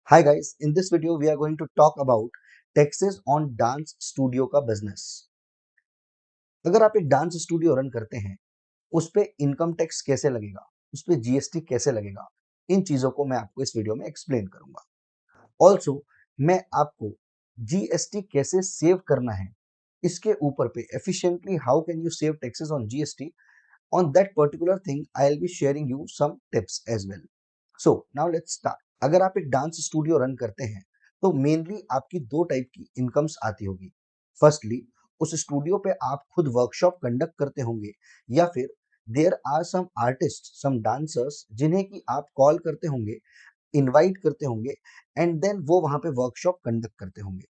Hi guys, in this video we are going to talk about taxes on dance studio का business. अगर आप एक dance studio run करते हैं, उस पे इनकम टैक्स कैसे लगेगा, उस पे जीएसटी कैसे लगेगा, इन चीजों को मैं आपको इस वीडियो में एक्सप्लेन करूंगा। ऑल्सो मैं आपको जीएसटी कैसे सेव करना है, इसके ऊपर पे efficiently how can you save taxes on GST, on that particular thing I'll be sharing you some tips as well. So now let's start. अगर आप एक डांस स्टूडियो रन करते हैं तो मेनली आपकी दो टाइप की इनकम्स आती होगी। फर्स्टली उस स्टूडियो पे आप खुद वर्कशॉप कंडक्ट करते होंगे या फिर there are some artist some dancers जिन्हें कि आप कॉल करते होंगे, इनवाइट करते होंगे एंड देन वो वहां पे वर्कशॉप कंडक्ट करते होंगे।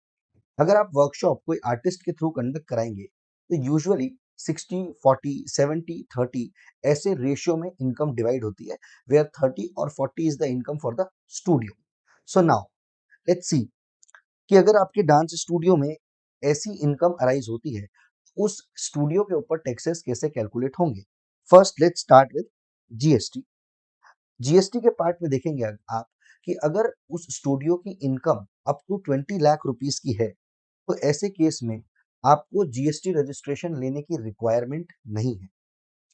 अगर आप वर्कशॉप कोई आर्टिस्ट के थ्रू कंडक्ट कराएंगे तो यूजुअली 60 40 70 30 ऐसे रेशियो में इनकम डिवाइड होती है, वेयर 30 और 40 is the income for the studio. So now let's see कि अगर आपके डांस स्टूडियो में ऐसी इनकम अराइज होती है, उस स्टूडियो के ऊपर टैक्सेस कैसे कैलकुलेट होंगे। First let's start with GST. GST के पार्ट में देखेंगे आप कि अगर उस स्टूडियो की income up to 20 lakh rupees की है तो ऐसे केस में आपको जीएसटी रजिस्ट्रेशन लेने की रिक्वायरमेंट नहीं है।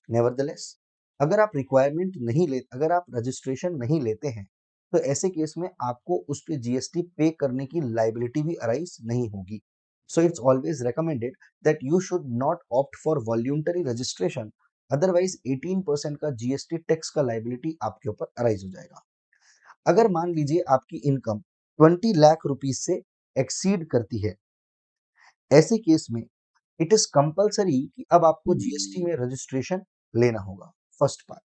नेवरदलेस अगर आप रजिस्ट्रेशन नहीं लेते हैं तो ऐसे केस में आपको उस पे जीएसटी पे करने की लाइबिलिटी भी अराइज नहीं होगी। So it's always recommended that you should not opt for voluntary registration, otherwise 18% का जीएसटी टैक्स का लाइबिलिटी आपके ऊपर अराइज हो जाएगा। अगर मान लीजिए आपकी इनकम 20 लाख रुपीज से एक्सीड करती है, ऐसे केस में इट इज कंपलसरी कि अब आपको जीएसटी में रजिस्ट्रेशन लेना होगा। First part.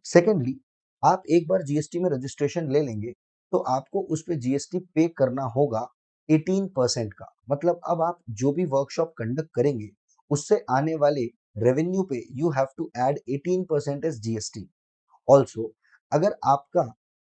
सेकेंडली, आप एक बार जीएसटी में रजिस्ट्रेशन ले लेंगे तो आपको उस पे जीएसटी पे करना होगा 18% का। मतलब अब आप जो भी वर्कशॉप कंडक्ट करेंगे उससे आने वाले रेवेन्यू पे you have to add 18% as GST. Also अगर आपका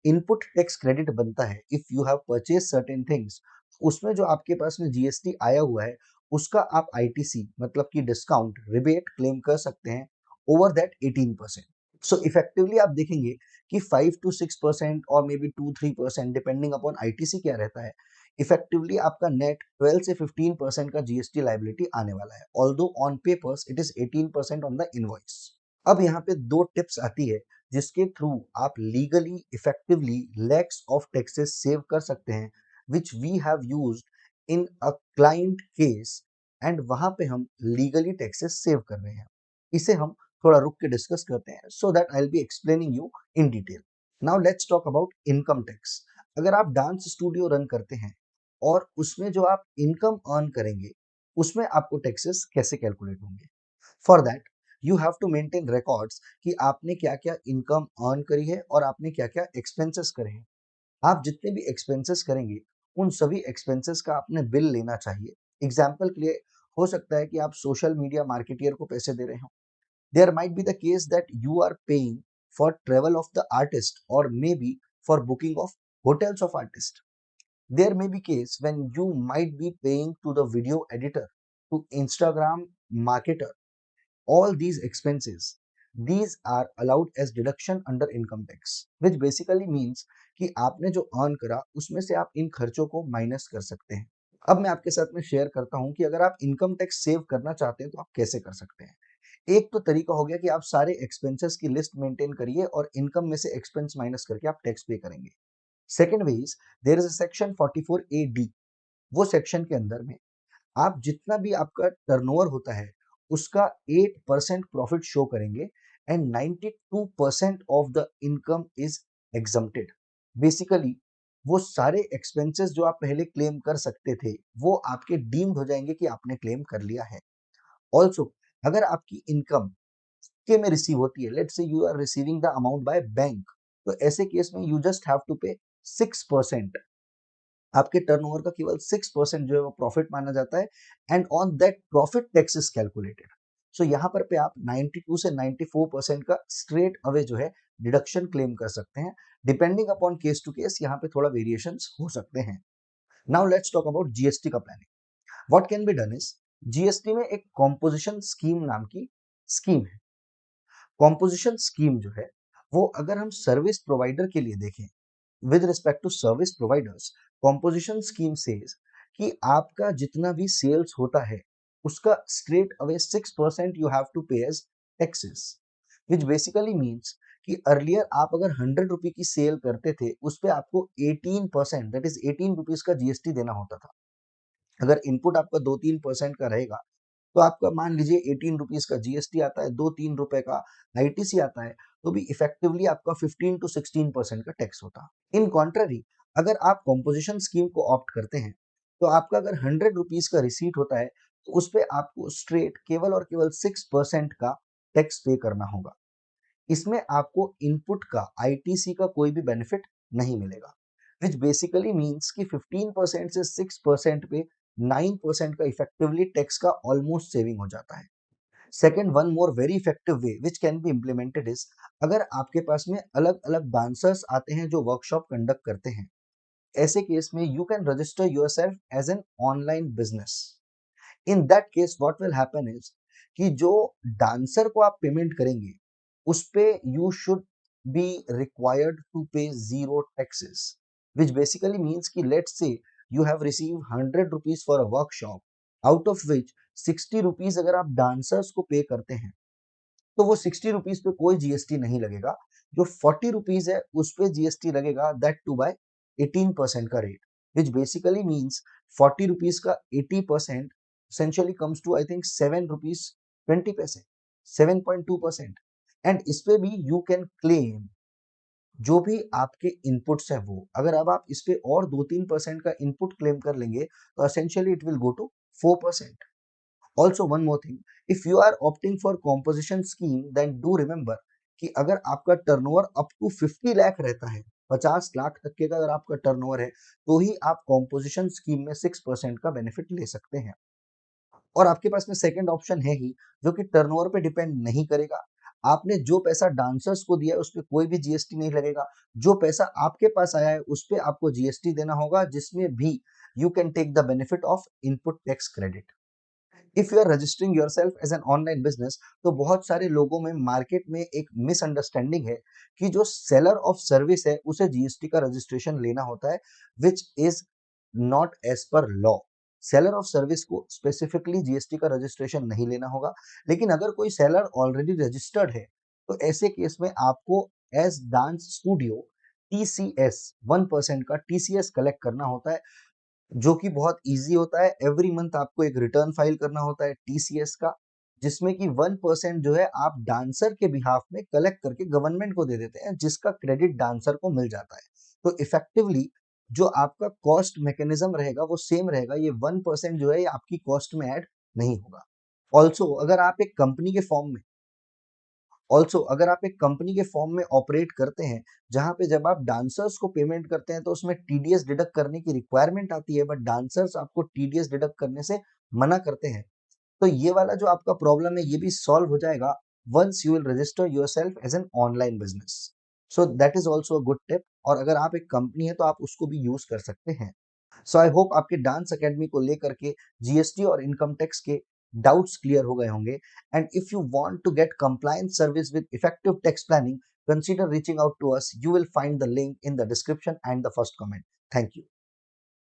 इनपुट टैक्स क्रेडिट बनता है, if you have purchase certain things, उसमें जो आपके पास में जीएसटी आया हुआ है उसका आप आईटीसी मतलब कि डिस्काउंट रिबेट क्लेम कर सकते हैं ओवर दैट 18%। सो इफेक्टिवली आप देखेंगे कि 5 to 6% और may B 2-3% depending upon ITC क्या रहता है, इफेक्टिवली आपका नेट 12 से 15% का जीएसटी लाइबिलिटी आने वाला है। Although on papers it is 18% on the invoice. अब यहाँ पे दो टिप्स आती है जिसके थ्रू आप legally effectively lakhs of taxes save कर सकते हैं, which we have used in a client case, and वहां पे हम लीगली टैक्सेस सेव कर रहे हैं। इसे हम थोड़ा रुक के डिस्कस करते हैं so that I will be explaining you in detail. Now let's talk about income tax. अगर आप डांस स्टूडियो रन करते हैं और उसमें जो आप इनकम अर्न करेंगे उसमें आपको टैक्सेस कैसे कैलकुलेट होंगे। For that you have to maintain records कि आपने क्या क्या इनकम अर्न करी है और आपने क्या क्या एक्सपेंसेस करे हैं। आप जितने भी एक्सपेंसेस करेंगे उन सभी एक्सपेंसेस का आपने बिल लेना चाहिए। एग्जाम्पल के लिए हो सकता है कि आप सोशल मीडिया मार्केटियर को पैसे दे रहे हो। There might be the case that you are paying for travel of the artist और may be for booking of hotels of artist. There may be case when you might be paying to the video editor, to Instagram marketer. All these expenses, these are allowed as deduction under income tax, which basically means कि आपने जो earn करा उसमें से आप इन खर्चों को minus कर सकते हैं। अब मैं आपके साथ में शेयर करता हूं कि अगर आप इनकम टैक्स सेव करना चाहते हैं तो आप कैसे कर सकते हैं। एक तो तरीका हो गया कि आप सारे एक्सपेंसेस की लिस्ट मेंटेन करिए और इनकम में से एक्सपेंस माइनस करके आप टैक्स पे करेंगे। Second way is there is a section 44A(d). वो सेक्शन के अंदर में आप जितना भी आपका टर्नओवर होता है उसका 8% प्रॉफिट शो करेंगे and 92% of the income is exempted. Basically वो सारे एक्सपेंसेस जो आप पहले क्लेम कर सकते थे वो आपके डीम्ड हो जाएंगे कि आपने क्लेम कर लिया है। ऑल्सो अगर आपकी इनकम के में रिसीव होती है, let's say you are receiving the amount by bank, तो ऐसे केस में यू जस्ट हैव टू पे 6%। आपके टर्नओवर का केवल 6% जो है वो प्रॉफिट माना जाता है and on that profit tax is calculated. So यहाँ पर पे आप 92 से 94% का स्ट्रेट अवे जो है डिडक्शन क्लेम कर सकते हैं। Depending upon case to case यहाँ पे थोड़ा वेरिएशंस हो सकते हैं। Now let's talk about GST का प्लानिंग। What can be done is GST में एक कॉम्पोजिशन स्कीम नाम की स्कीम है। कॉम्पोजिशन स्कीम जो है वो अगर हम सर्विस प्रोवाइडर के लिए देखें with respect to service providers, composition scheme says कि आपका जितना भी सेल्स होता है उसका straight away 6% you have to pay as taxes, which basically means कि अर्लियर आप अगर 100 रुपए की सेल करते थे उस पे आपको 18%, दैट इज 18 रुपीज का जीएसटी देना होता था। अगर इनपुट आपका 2-3% का रहेगा तो आपका मान लीजिए 18 रुपीज का जीएसटी आता है, 2-3 रुपए का आईटीसी आता है, तो भी इफेक्टिवली आपका 15 to 16% का टैक्स होता है। इन कॉन्ट्ररी, अगर आप कॉम्पोजिशन स्कीम को ऑप्ट करते हैं तो आपका अगर 100 रुपीज का रिसीट होता है तो उस पे आपको स्ट्रेट केवल और केवल 6% का टैक्स पे करना होगा। इसमें आपको इनपुट का आईटीसी का कोई भी बेनिफिट नहीं मिलेगा, विच बेसिकली मीन्स कि 15% से 6% पे 9% का इफेक्टिवली टैक्स का ऑलमोस्ट सेविंग हो जाता है। Second, one more very effective way which can be implemented is, अगर आपके पास में अलग अलग डांसर्स आते हैं जो वर्कशॉप कंडक्ट करते हैं, ऐसे केस में you can register yourself as an online business. In that case what will happen is कि जो डांसर को आप पेमेंट करेंगे उस पे you should be required to pay zero taxes, which basically means कि let's say you have receive 100 rupees for a workshop, out of which 60 rupees अगर आप डांसर्स को पे करते हैं तो वो 60 रुपीज पे कोई जीएसटी नहीं लगेगा। जो 40 रुपीज है उस पे जीएसटी लगेगा, दैट टू बाय 18% का रेट, विच बेसिकली मीन्स 40 रुपीज का 80% essentially comes to I think 7 rupees 20 पैसे, 7.2%। एंड इस पे भी यू कैन क्लेम जो भी आपके इनपुट्स है वो, अगर अब आप इस पे और 2-3% का इनपुट क्लेम कर लेंगे तो essentially it will go to 4%। Also one more thing, if you are opting for composition scheme then do remember कि अगर आपका टर्नओवर अप टू 50 लाख रहता है, 50 लाख तक के का अगर आपका टर्नओवर है तो ही आप कॉम्पोजिशन स्कीम में 6% का बेनिफिट ले सकते हैं। और आपके पास में सेकंड ऑप्शन है ही जो कि टर्नओवर पे डिपेंड नहीं करेगा। आपने जो पैसा डांसर्स को दिया है उस पे कोई भी जीएसटी नहीं लगेगा। जो पैसा आपके पास आया है उस पे आपको जीएसटी देना होगा, जिसमें भी you can take the benefit of input tax credit. If you are registering yourself as an online business, तो बहुत सारे लोगों में मार्केट में एक मिसअंडरस्टैंडिंग है कि जो सेलर ऑफ सर्विस है उसे जीएसटी का रजिस्ट्रेशन लेना होता है, which is not as per law. Seller of service को स्पेसिफिकली जीएसटी का रजिस्ट्रेशन नहीं लेना होगा, लेकिन अगर कोई सेलर ऑलरेडी रजिस्टर्ड है तो ऐसे केस में आपको एज डांस स्टूडियो टीसीएस 1% का टीसीएस कलेक्ट करना होता है, जो कि बहुत इजी होता है। एवरी मंथ आपको एक रिटर्न फाइल करना होता है टीसीएस का, जिसमें कि 1% जो है आप डांसर के बिहाफ में कलेक्ट करके गवर्नमेंट को दे देते हैं, जिसका क्रेडिट डांसर को मिल जाता है। तो इफेक्टिवली जो आपका कॉस्ट मैकेनिज्म रहेगा वो सेम रहेगा, ये 1% जो है ये आपकी कॉस्ट में ऐड नहीं होगा। ऑल्सो अगर आप एक कंपनी के फॉर्म में ऑपरेट करते हैं जहां पे जब आप डांसर्स को पेमेंट करते हैं तो उसमें टीडीएस डिडक्ट करने की रिक्वायरमेंट आती है, बट डांसर्स आपको टीडीएस डिडक्ट करने से मना करते हैं, तो ये वाला जो आपका प्रॉब्लम है ये भी सॉल्व हो जाएगा once you will register yourself as an online business. So that is also a good tip, और अगर आप एक कंपनी है तो आप उसको भी यूज कर सकते हैं। सो आई होप आपके डांस अकेडमी को लेकर के जीएसटी और इनकम टैक्स के डाउट्स क्लियर हो गए होंगे। And if you want to get compliance service with effective tax planning, consider reaching out to us. You will find the link in the description and the first comment. Thank you.